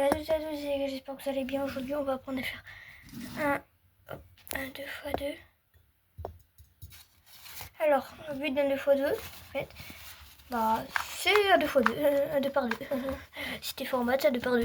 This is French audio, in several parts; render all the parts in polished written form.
Salut à tous et à tous, j'espère que vous allez bien. Aujourd'hui, on va apprendre à faire un 2x2. Alors, le but d'un 2x2, en fait, bah, c'est un 2x2, un 2 par 2. Si t'es fort en maths, c'est un 2 par 2.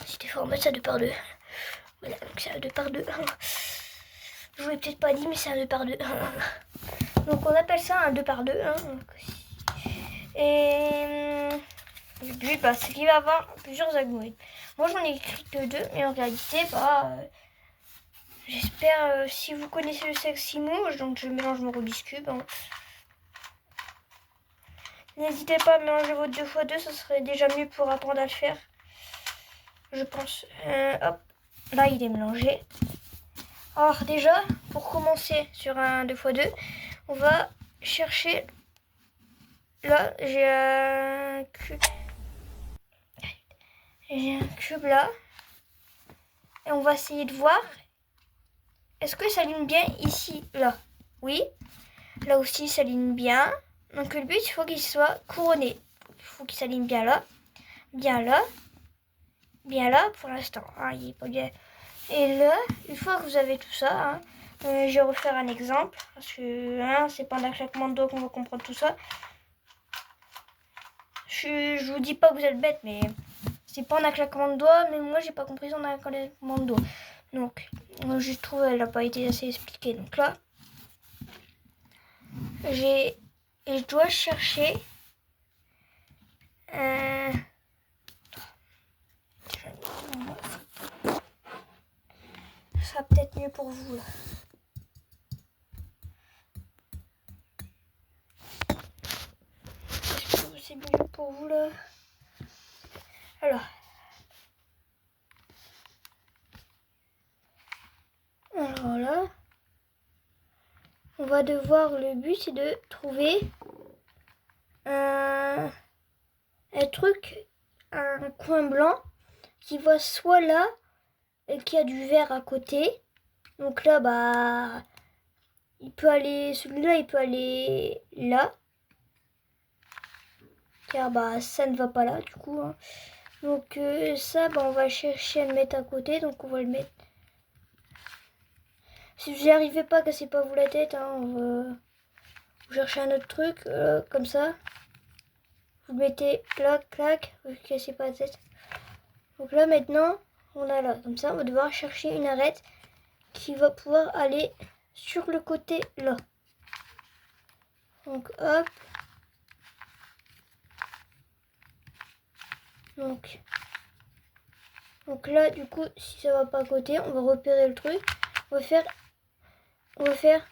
Si t'es fort en maths, c'est un 2 par 2. Voilà, donc c'est un 2 par 2. Je vous l'ai peut-être pas dit, mais c'est un 2 par 2. Donc, on appelle ça un 2 par 2. Et le but, bah, c'est qu'il va avoir plusieurs algorithmes. Moi, j'en ai écrit que 2, mais en réalité, j'espère, si vous connaissez le Seximouche, donc je mélange mon Rubik's Cube. N'hésitez pas à mélanger votre 2x2, ça serait déjà mieux pour apprendre à le faire. Je pense. Hop, là, il est mélangé. Alors, déjà, pour commencer sur un 2x2, on va chercher. Là, j'ai un cube. J'ai un cube là. Et on va essayer de voir. Est-ce que ça aligne bien ici, là? Oui. Là aussi, ça aligne bien. Donc le but, il faut qu'il soit couronné. Il faut qu'il s'aligne bien là. Bien là. Bien là pour l'instant. Ah, il est pas bien. Et là, une fois que vous avez tout ça, je vais refaire un exemple. Parce que c'est pas d'un claquement de doigts qu'on va comprendre tout ça. Je vous dis pas que vous êtes bête, mais c'est pas en un claquement de doigts. Mais moi, j'ai pas compris ça en un claquement de doigts. Donc, je trouve qu'elle n'a pas été assez expliquée. Donc là, je dois chercher ça sera peut-être mieux pour vous là. Est-ce que c'est mieux pour vous là? Alors là, on va devoir, le but c'est de trouver un truc, un coin blanc qui va soit là et qui a du vert à côté. Donc là, bah, il peut aller, celui-là, il peut aller là. Car bah, ça ne va pas là, du coup. Donc ça, bah, on va chercher à le mettre à côté. Donc on va le mettre. Si vous n'y arrivez pas, cassez pas vous la tête. On va chercher un autre truc, comme ça. Vous mettez clac, clac, vous cassez pas la tête. Donc là, maintenant, on a là. Comme ça, on va devoir chercher une arête qui va pouvoir aller sur le côté là. Donc hop. Donc là, du coup, si ça va pas à côté, on va repérer le truc. On va faire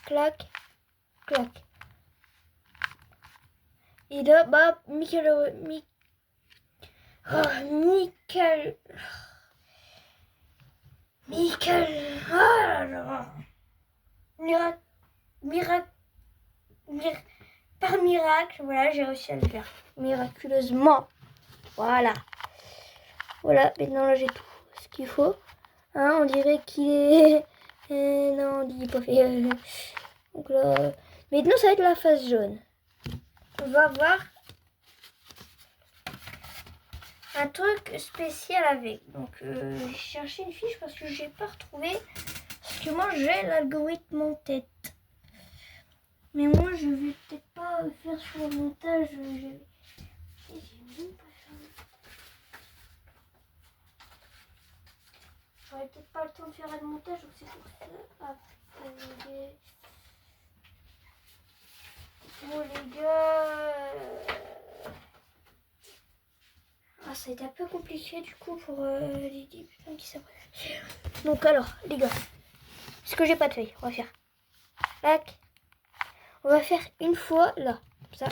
clac, clac. Et là, bah, Michael. Par miracle, voilà, j'ai réussi à le faire. Miraculeusement. Voilà. Voilà, maintenant là, j'ai tout ce qu'il faut. On dirait qu'il est... non, il n'est pas fait. Donc là... Maintenant, ça va être la face jaune. On va voir un truc spécial avec. Donc, j'ai cherché une fiche parce que je n'ai pas retrouvé. Parce que moi, j'ai l'algorithme en tête. Mais moi, je vais peut-être pas faire sur le montage. J'aurais peut-être pas le temps de faire un montage, donc c'est pour ça. Bon les gars, ça a été un peu compliqué du coup pour les débutants qui savent. Donc alors les gars, parce que j'ai pas de feuille, on va faire. Tac. On va faire une fois là, comme ça.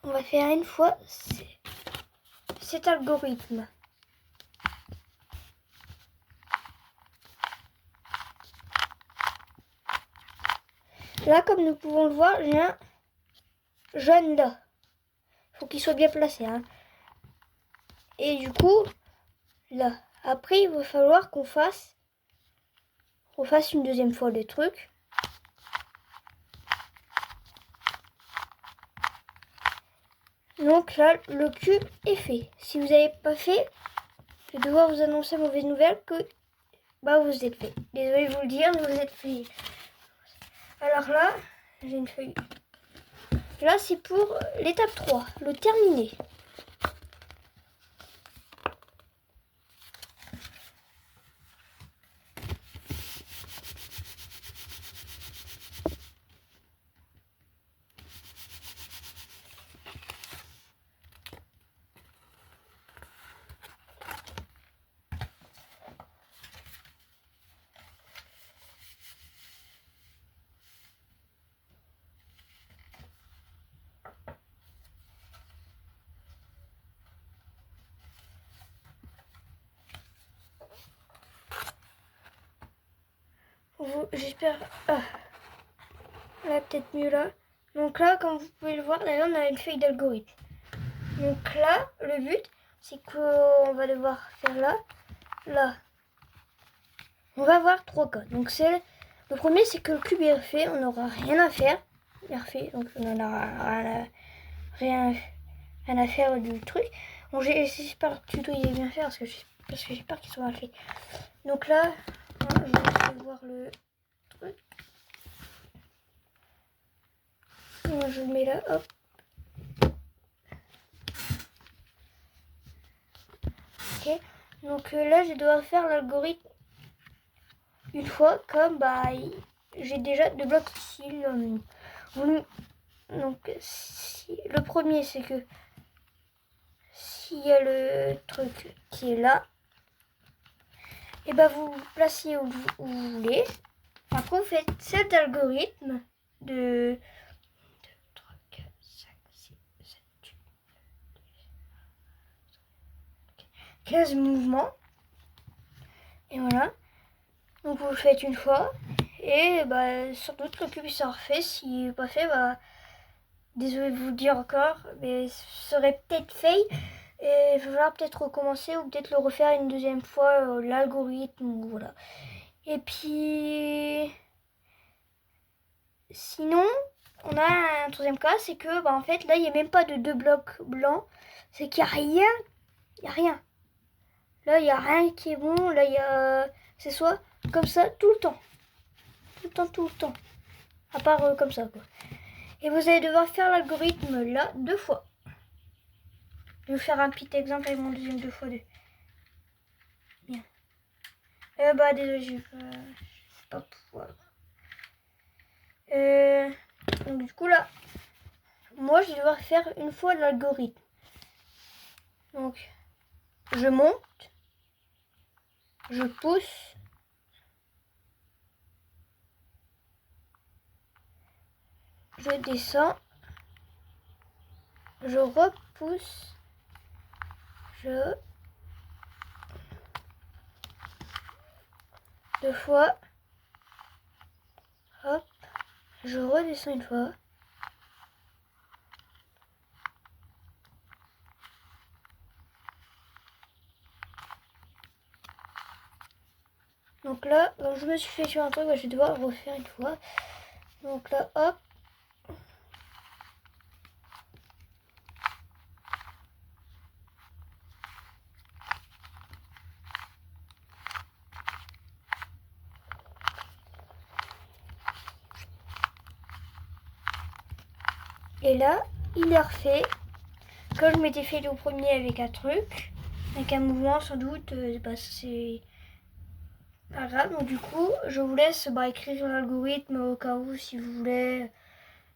On va faire une fois cet algorithme. Là, comme nous pouvons le voir, j'ai un jaune là. Il faut qu'il soit bien placé. Et du coup, là. Après, il va falloir qu'on fasse une deuxième fois le truc. Donc là, le cube est fait. Si vous n'avez pas fait, je vais devoir vous annoncer mauvaise nouvelle que vous êtes fait. Désolée de vous le dire, mais vous êtes fait. Alors là, j'ai une feuille. Là, c'est pour l'étape 3, le terminé. J'espère... là, peut-être mieux là. Donc là, comme vous pouvez le voir, d'ailleurs, on a une feuille d'algorithme. Donc là, le but, c'est qu'on va devoir faire là. On va avoir 3 cas. Donc le premier, c'est que le cube est refait, on n'aura rien à faire. Il est refait, donc on n'aura rien à faire du truc. Bon, j'espère que le tuto il est bien fait parce que j'ai peur qu'il soit mal fait. Donc là, je vais voir le truc. Moi, je le mets là, hop. Ok. Donc là, je vais devoir faire l'algorithme une fois, comme j'ai déjà 2 blocs ici. Donc le premier, c'est que s'il y a le truc qui est là, et vous placez où vous voulez. Après, vous faites cet algorithme de 3, 4, 5, 6, 7, 8, 15 mouvements. Et voilà. Donc vous le faites une fois. Et sans doute le cube sera refait. S'il n'est pas fait, désolé de vous le dire encore, mais ce serait peut-être fait. Et il va falloir peut-être recommencer ou peut-être le refaire une deuxième fois, l'algorithme, voilà. Et puis sinon, on a un troisième cas, c'est que en fait là il n'y a même pas de 2 blocs blancs, c'est qu'il n'y a rien, il n'y a rien. Là il n'y a rien qui est bon, là il y a, c'est soit comme ça tout le temps, à part comme ça quoi. Et vous allez devoir faire l'algorithme là 2 fois. Je vais vous faire un petit exemple avec mon deuxième 2x2. Bien. Désolé, je vais pas pouvoir. Donc du coup là, moi je vais devoir faire une fois l'algorithme. Donc je monte, je pousse, je descends, je repousse, je 2 fois, hop, je redescends une fois. Donc là, je me suis fait sur un truc, je vais devoir refaire une fois. Donc là, hop. Et là, il est refait. Comme je m'étais fait le premier avec un truc, avec un mouvement sans doute, c'est pas grave. Donc du coup, je vous laisse écrire l'algorithme au cas où si vous voulez.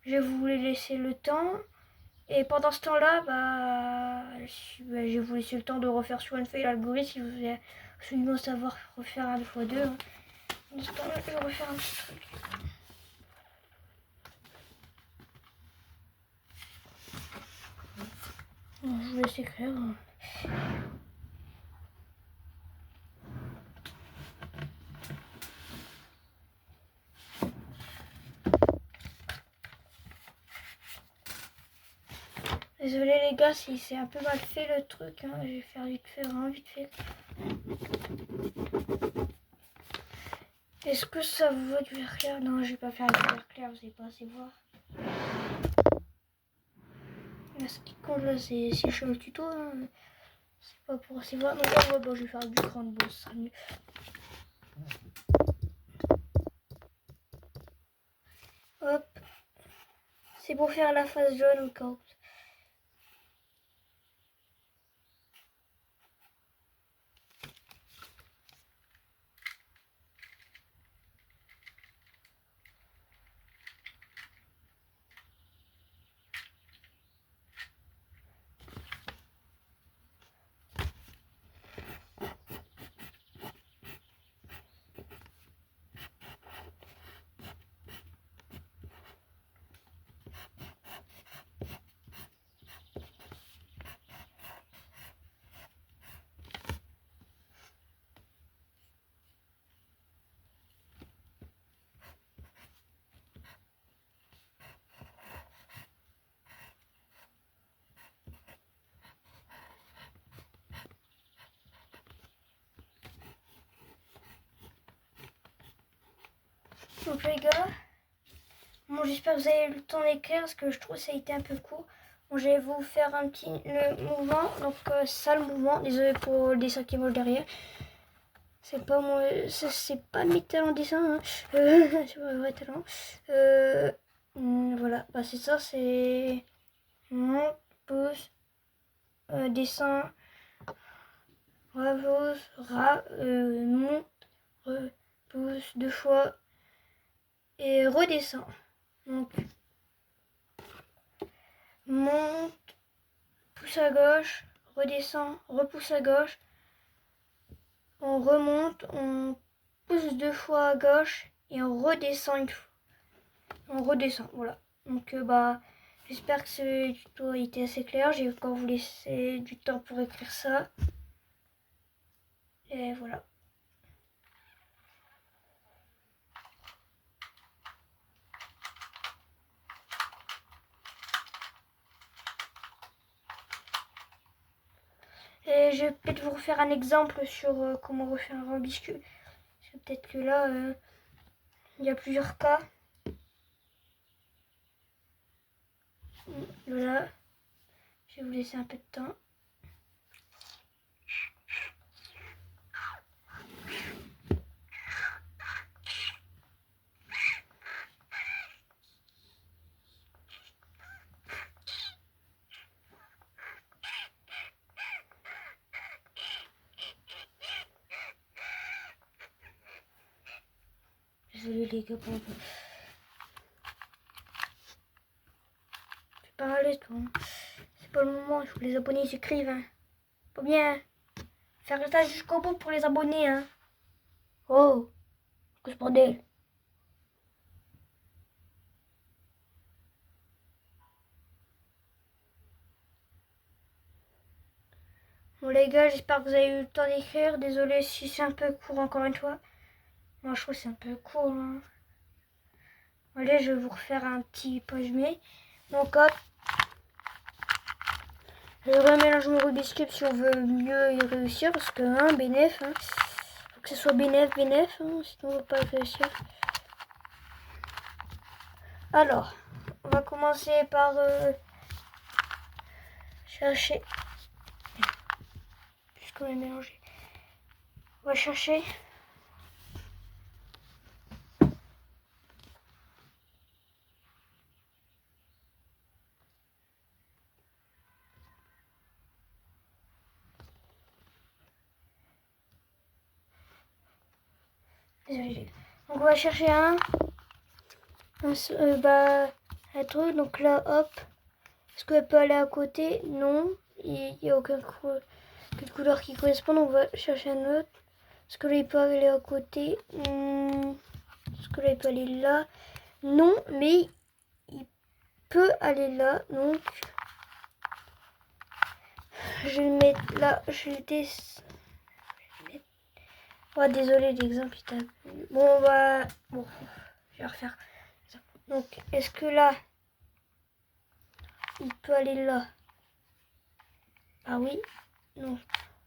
Je vais vous laisser le temps. Et pendant ce temps-là, je vais vous laisser le temps de refaire sur une feuille l'algorithme si vous voulez absolument savoir refaire un 2x2. Dans ce temps-là, je vais refaire un petit truc. Bon, je vous laisse écrire. Désolé les gars si c'est un peu mal fait le truc, hein. Je vais faire vite fait, vraiment vite fait. Est-ce que ça vous va du vert clair? Non, je vais pas faire du vert clair, vous n'allez pas assez voir. Ce qui compte là, c'est si je fais le tuto. Hein. C'est pas pour c'est vraiment. Ouais, bon, je vais faire du grand boss, ça sera mieux. Hop. C'est pour faire la face jaune au cas où. Donc les gars, bon, j'espère que vous avez eu le temps d'écrire parce que je trouve que ça a été un peu court. Bon, je vais vous faire un petit le mouvement. Donc ça le mouvement. Désolé pour le dessin qui est moche derrière. C'est pas moi, c'est pas mes talents dessin. Hein. C'est pas vrai talent. Voilà, bah, c'est ça, c'est mon pouce, dessin, repousse, monte, repousse deux fois et redescend. Donc monte, pousse à gauche, redescend, repousse à gauche, on remonte, on pousse deux fois à gauche et on redescend une fois. On redescend, voilà. Donc bah j'espère que ce tuto a été assez clair. J'ai encore vous laisser du temps pour écrire ça. Et voilà. Et je vais peut-être vous refaire un exemple sur comment refaire un Rubik's Cube. Peut-être que là, il y a plusieurs cas. Voilà. Je vais vous laisser un peu de temps. Désolé les gars pour un peu. C'est pas mal toi. Hein. C'est pas le moment, il faut que les abonnés s'écrivent. Hein. Faut bien faire ça jusqu'au bout pour les abonnés. Hein. Oh, que ce bordel. Bon les gars, j'espère que vous avez eu le temps d'écrire. Désolé si c'est un peu court encore une fois. Moi je trouve que c'est un peu court. Hein. Allez, je vais vous refaire un petit résumé. Donc hop. Je remélange mon Rubik's Cube si on veut mieux y réussir. Parce que hein, bénéf. Hein. Faut que ce soit bénéf. Hein, sinon on ne va pas réussir. Alors, on va commencer par chercher. Puisqu'on est mélangé. On va chercher. Désolé. Donc on va chercher un truc. Donc là, hop. Est-ce qu'elle peut aller à côté? Non. Il n'y a aucune couleur qui correspond. Donc on va chercher un autre. Est-ce que là, il peut aller à côté? Est-ce que là, il peut aller là? Non, mais il peut aller là. Donc, je vais le mettre là. Je vais le descendre. Oh, désolé, l'exemple est un peu... Bon, bon, je vais refaire. Donc, est-ce que là, il peut aller là? Ah oui. Non.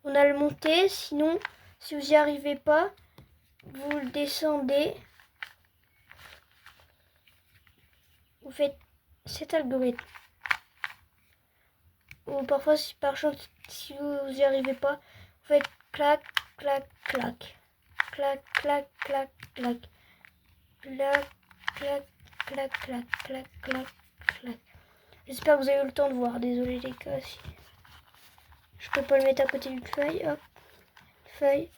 On a le monté. Sinon, si vous n'y arrivez pas, vous le descendez. Vous faites cet algorithme. ou parfois si par chance si vous n'y arrivez pas, vous faites clac, clac, clac. Clac, clac, clac, clac. Clac, clac, clac, clac, clac, clac, clac. J'espère que vous avez eu le temps de voir. Désolé les gars. Si... je peux pas le mettre à côté d'une feuille. Hop. Feuille.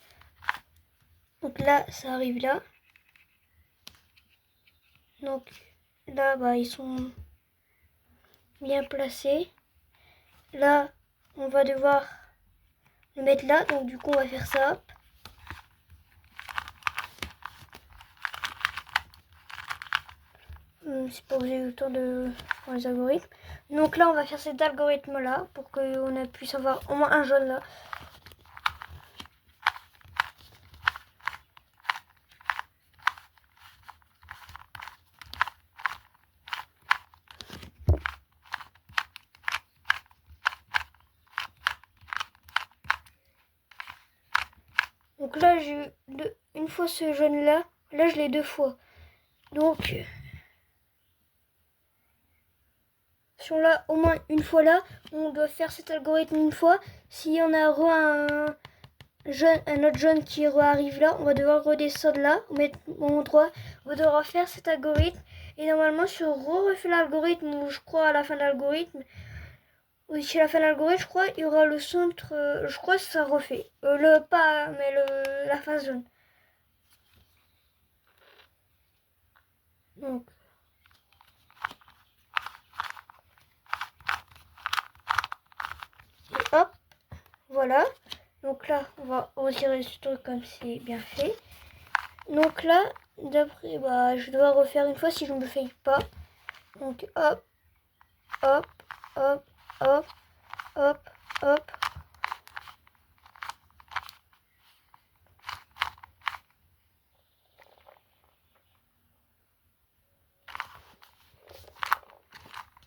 Donc là, ça arrive là. Donc là, bah, ils sont bien placés. Là, on va devoir le mettre là. Donc du coup, on va faire ça. Hop. C'est pas que j'ai eu le temps de faire les algorithmes. Donc là, on va faire cet algorithme là pour qu'on puisse avoir au moins un jaune là. Donc là, j'ai eu une fois ce jaune là. Là, je l'ai deux fois. Donc, si on l'a au moins une fois là, on doit faire cet algorithme une fois. S'il y en a un autre jaune qui arrive là, on va devoir redescendre là, mettre au endroit. On va devoir faire cet algorithme. Et normalement, si on refait l'algorithme, ou je crois à la fin de l'algorithme, oui, si à la fin de l'algorithme, je crois, il y aura le centre, je crois que ça refait. Mais la phase jaune. Donc. Et hop, voilà. Donc là, on va retirer ce truc comme c'est bien fait. Donc là, d'après, bah, je dois refaire une fois si je ne me fais pas. Donc hop, hop, hop, hop, hop, hop.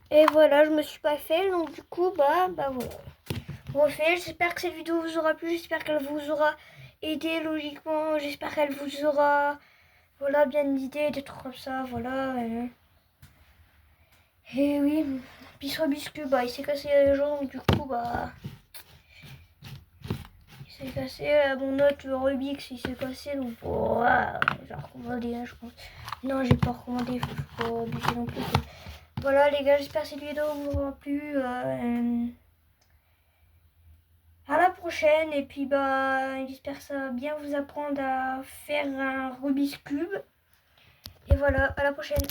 Et voilà, je me suis pas fait, donc du coup, bah voilà. Refait. J'espère que cette vidéo vous aura plu, j'espère qu'elle vous aura aidé logiquement, j'espère qu'elle vous aura, voilà, bien d'idées, des trucs comme ça, voilà. Et oui, Biscuit Biscuit, bah il s'est cassé les jambes, du coup, bah il s'est cassé. Mon autre Rubik's, il s'est cassé, donc j'ai recommandé, hein, je pense. Non, j'ai pas recommandé, faut pas abuser non plus. Voilà les gars, j'espère que cette vidéo vous aura plu. À la prochaine, et puis bah j'espère que ça va bien vous apprendre à faire un Rubik's Cube. Et voilà, à la prochaine.